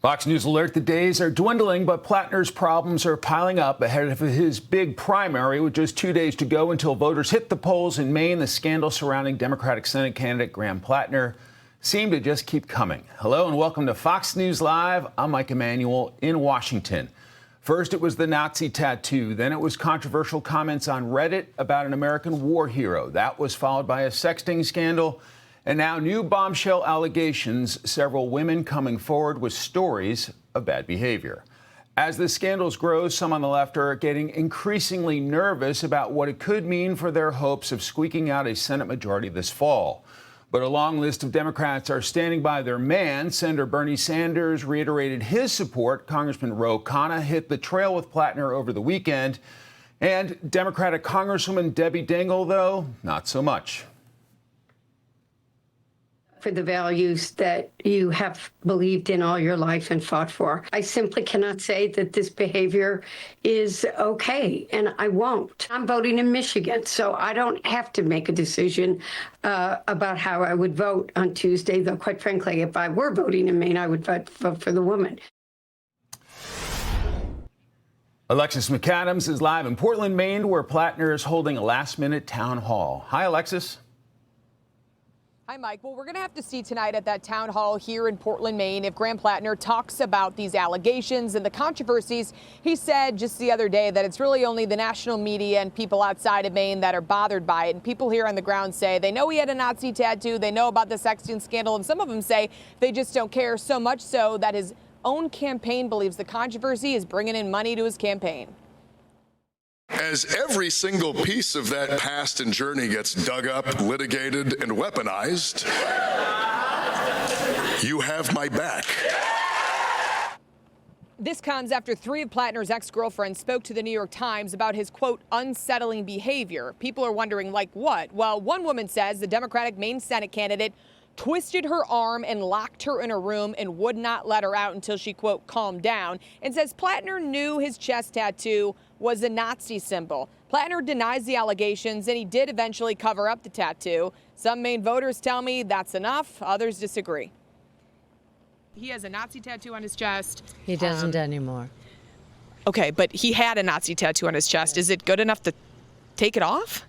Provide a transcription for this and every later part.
Fox News alert: the days are dwindling, but Platner's problems are piling up ahead of his big primary. With just 2 days to go until voters hit the polls in Maine, the scandal surrounding Democratic Senate candidate Graham Platner seem to just keep coming. Hello and welcome to Fox News Live. I'm Mike Emanuel in Washington. First, it was the Nazi tattoo. Then it was controversial comments on Reddit about an American war hero. That was followed by a sexting scandal. And now new bombshell allegations, several women coming forward with stories of bad behavior. As the scandals grow, some on the left are getting increasingly nervous about what it could mean for their hopes of squeaking out a Senate majority this fall. But a long list of Democrats are standing by their man. Senator Bernie Sanders reiterated his support. Congressman Ro Khanna hit the trail with Platner over the weekend. And Democratic Congresswoman Debbie Dingell, though, not so much. For the values that you have believed in all your life and fought for. I simply cannot say that this behavior is okay, and I won't. I'm voting in Michigan, so I don't have to make a decision about how I would vote on Tuesday, though, quite frankly, if I were voting in Maine, I would vote for the woman. Alexis McAdams is live in Portland, Maine, where Platner is holding a last-minute town hall. Hi, Alexis. Hi, Mike. Well, we're going to have to see tonight at that town hall here in Portland, Maine, if Graham Platner talks about these allegations and the controversies. He said just the other day that it's really only the national media and people outside of Maine that are bothered by it. And people here on the ground say they know he had a Nazi tattoo, they know about the sexting scandal, and some of them say they just don't care, so much so that his own campaign believes the controversy is bringing in money to his campaign. As every single piece of that past and journey gets dug up, litigated, and weaponized, you have my back. This comes after 3 of Platner's ex-girlfriends spoke to the New York Times about his, quote, unsettling behavior. People are wondering, like what? Well, one woman says the Democratic Maine Senate candidate twisted her arm and locked her in a room and would not let her out until she, quote, calmed down, and says Platner knew his chest tattoo was a Nazi symbol. Platner denies the allegations, and he did eventually cover up the tattoo. Some Maine voters tell me that's enough. Others disagree. He has a Nazi tattoo on his chest. He doesn't anymore. Okay, but he had a Nazi tattoo on his chest. Is it good enough to take it off?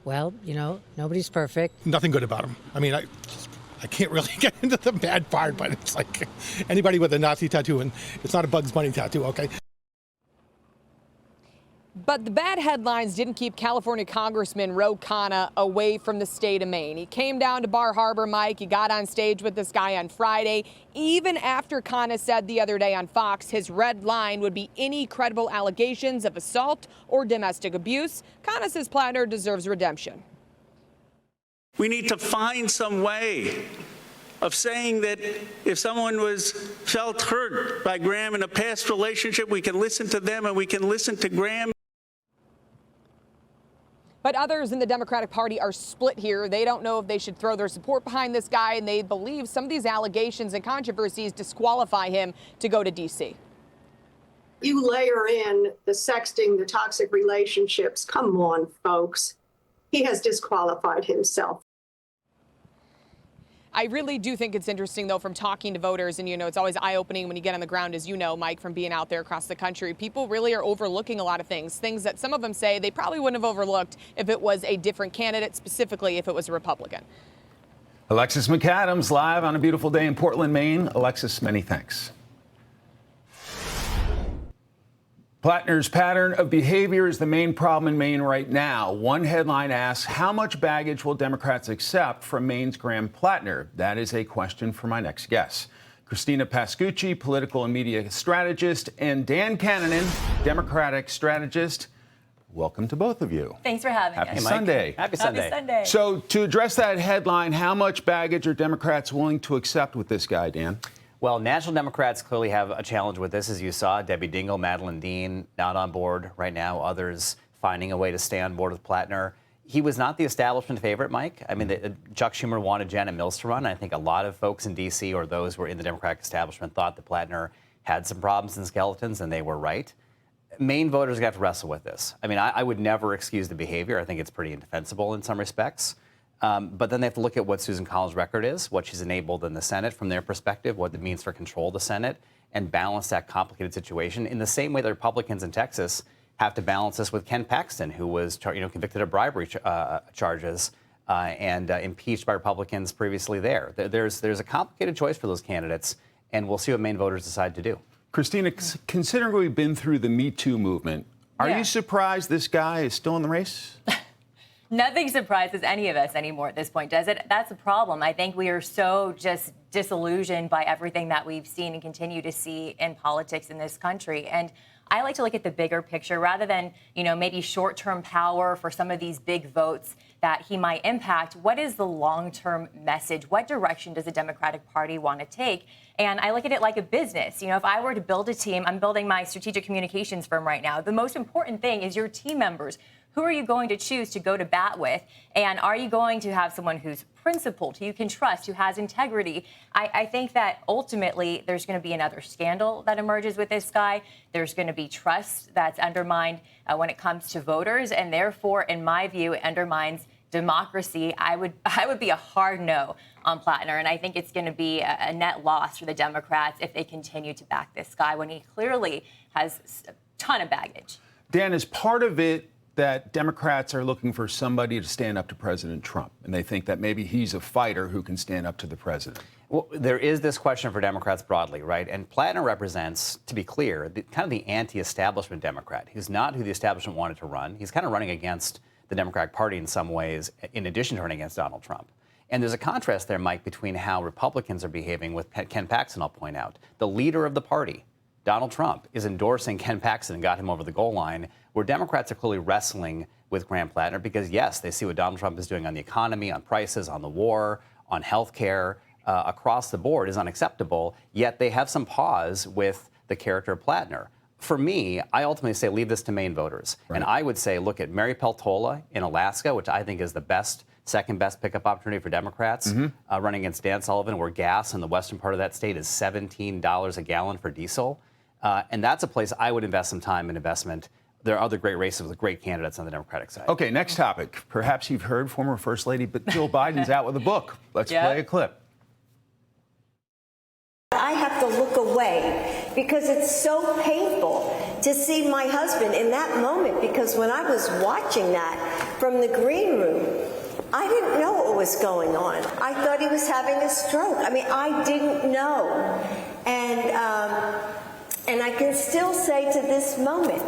Well, you know, nobody's perfect. Nothing good about him. I mean, I can't really get into the bad part, but it's like anybody with a Nazi tattoo, and it's not a Bugs Bunny tattoo, okay? But the bad headlines didn't keep California Congressman Ro Khanna away from the state of Maine. He came down to Bar Harbor, Mike. He got on stage with this guy on Friday. Even after Khanna said the other day on Fox his red line would be any credible allegations of assault or domestic abuse, Khanna says Platner deserves redemption. We need to find some way of saying that if someone felt hurt by Graham in a past relationship, we can listen to them and we can listen to Graham. But others in the Democratic Party are split here. They don't know if they should throw their support behind this guy, and they believe some of these allegations and controversies disqualify him to go to D.C. You layer in the sexting, the toxic relationships. Come on, folks. He has disqualified himself. I really do think it's interesting, though, from talking to voters, and, you know, it's always eye-opening when you get on the ground, as you know, Mike, from being out there across the country. People really are overlooking a lot of things that some of them say they probably wouldn't have overlooked if it was a different candidate, specifically if it was a Republican. Alexis McAdams live on a beautiful day in Portland, Maine. Alexis, many thanks. Platner's pattern of behavior is the main problem in Maine right now. One headline asks, how much baggage will Democrats accept from Maine's Graham Platner? That is a question for my next guest. Christina Pascucci, political and media strategist, and Dan Kanninen, Democratic strategist. Welcome to both of you. Thanks for having us. Happy Sunday. Happy Sunday. So to address that headline, how much baggage are Democrats willing to accept with this guy, Dan? Well, National Democrats clearly have a challenge with this, as you saw. Debbie Dingell, Madeline Dean, not on board right now. Others finding a way to stay on board with Platner. He was not the establishment favorite, Mike. I mean, Chuck Schumer wanted Janet Mills to run. I think a lot of folks in D.C. or those who were in the Democratic establishment thought that Platner had some problems and skeletons, and they were right. Maine voters got to wrestle with this. I mean, I would never excuse the behavior. I think it's pretty indefensible in some respects. But then they have to look at what Susan Collins' record is, what she's enabled in the Senate from their perspective, what it means for control of the Senate, and balance that complicated situation in the same way the Republicans in Texas have to balance this with Ken Paxton, who was convicted of bribery charges and impeached by Republicans previously there. There's a complicated choice for those candidates, and we'll see what Maine voters decide to do. Christina, considering we've been through the Me Too movement, are you surprised this guy is still in the race? Nothing surprises any of us anymore at this point, does it? That's the problem. I think we are so just disillusioned by everything that we've seen and continue to see in politics in this country. And I like to look at the bigger picture rather than, maybe short-term power for some of these big votes that he might impact. What is the long-term message? What direction does the Democratic Party want to take? And I look at it like a business. If I were to build a team, I'm building my strategic communications firm right now. The most important thing is your team members. Who are you going to choose to go to bat with? And are you going to have someone who's principled, who you can trust, who has integrity? I think that ultimately there's going to be another scandal that emerges with this guy. There's going to be trust that's undermined when it comes to voters. And therefore, in my view, it undermines democracy. I would be a hard no on Platner. And I think it's going to be a net loss for the Democrats if they continue to back this guy when he clearly has a ton of baggage. Dan, is part of it that Democrats are looking for somebody to stand up to President Trump, and they think that maybe he's a fighter who can stand up to the president? Well, there is this question for Democrats broadly, right? And Platner represents, to be clear, kind of the anti-establishment Democrat. He's not who the establishment wanted to run. He's kind of running against the Democratic Party in some ways, in addition to running against Donald Trump. And there's a contrast there, Mike, between how Republicans are behaving with Ken Paxton, I'll point out. The leader of the party, Donald Trump, is endorsing Ken Paxton and got him over the goal line, where Democrats are clearly wrestling with Graham Platner because, yes, they see what Donald Trump is doing on the economy, on prices, on the war, on health care, across the board is unacceptable, yet they have some pause with the character of Platner. For me, I ultimately say leave this to Maine voters. Right. And I would say look at Mary Peltola in Alaska, which I think is the second best pickup opportunity for Democrats, running against Dan Sullivan, where gas in the western part of that state is $17 a gallon for diesel. And that's a place I would invest some time and investment. There are other great races with great candidates on the Democratic side. Okay, next topic. Perhaps you've heard former First Lady Jill Biden's out with a book. Let's play a clip. I have to look away because it's so painful to see my husband in that moment, because when I was watching that from the green room, I didn't know what was going on. I thought he was having a stroke. I mean, I didn't know. And I can still say to this moment,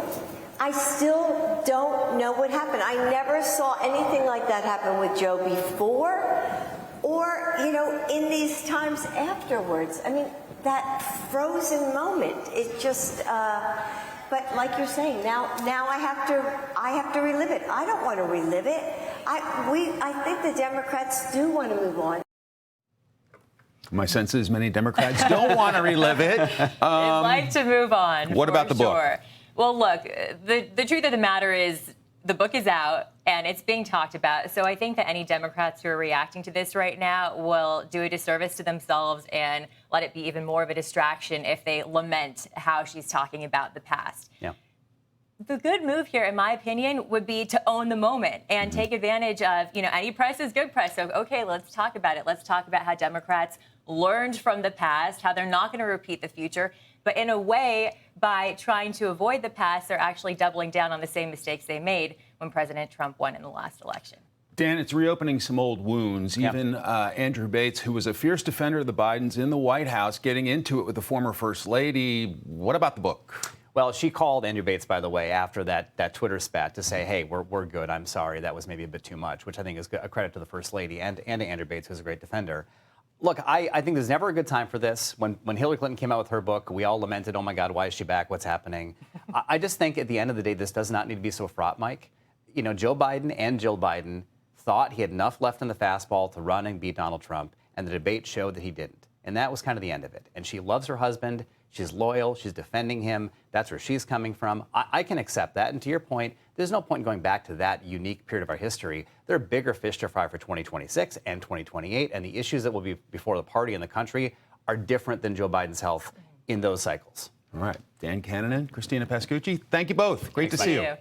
I still don't know what happened. I never saw anything like that happen with Joe before or, in these times afterwards. I mean, that frozen moment, it just, but like you're saying, now I have to relive it. I don't want to relive it. I think the Democrats do want to move on. My sense is many Democrats don't want to relive it. They'd like to move on. What about the book? Well, look, the truth of the matter is the book is out and it's being talked about. So I think that any Democrats who are reacting to this right now will do a disservice to themselves and let it be even more of a distraction if they lament how she's talking about the past. Yeah. The good move here, in my opinion, would be to own the moment and take advantage of, any press is good press. So, okay, let's talk about it. Let's talk about how Democrats learned from the past, how they're not going to repeat the future. But in a way, by trying to avoid the past, they're actually doubling down on the same mistakes they made when President Trump won in the last election. Dan, it's reopening some old wounds. Even Andrew Bates, who was a fierce defender of the Bidens in the White House, getting into it with the former First Lady. What about the book? Well, she called Andrew Bates, by the way, after that Twitter spat to say, hey, we're good. I'm sorry. That was maybe a bit too much, which I think is a credit to the First Lady and to Andrew Bates, who's a great defender. Look, I think there's never a good time for this. When Hillary Clinton came out with her book, we all lamented, oh, my God, why is she back? What's happening? I just think at the end of the day, this does not need to be so fraught, Mike. Joe Biden and Jill Biden thought he had enough left in the fastball to run and beat Donald Trump, and the debate showed that he didn't. And that was kind of the end of it. And she loves her husband. She's loyal. She's defending him. That's where she's coming from. I can accept that. And to your point, there's no point in going back to that unique period of our history. There are bigger fish to fry for 2026 and 2028. And the issues that will be before the party and the country are different than Joe Biden's health in those cycles. All right. Dan Kanninen, Christina Pascucci, thank you both. Great to see you.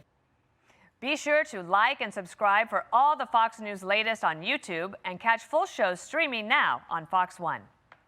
Be sure to like and subscribe for all the Fox News latest on YouTube and catch full shows streaming now on Fox One.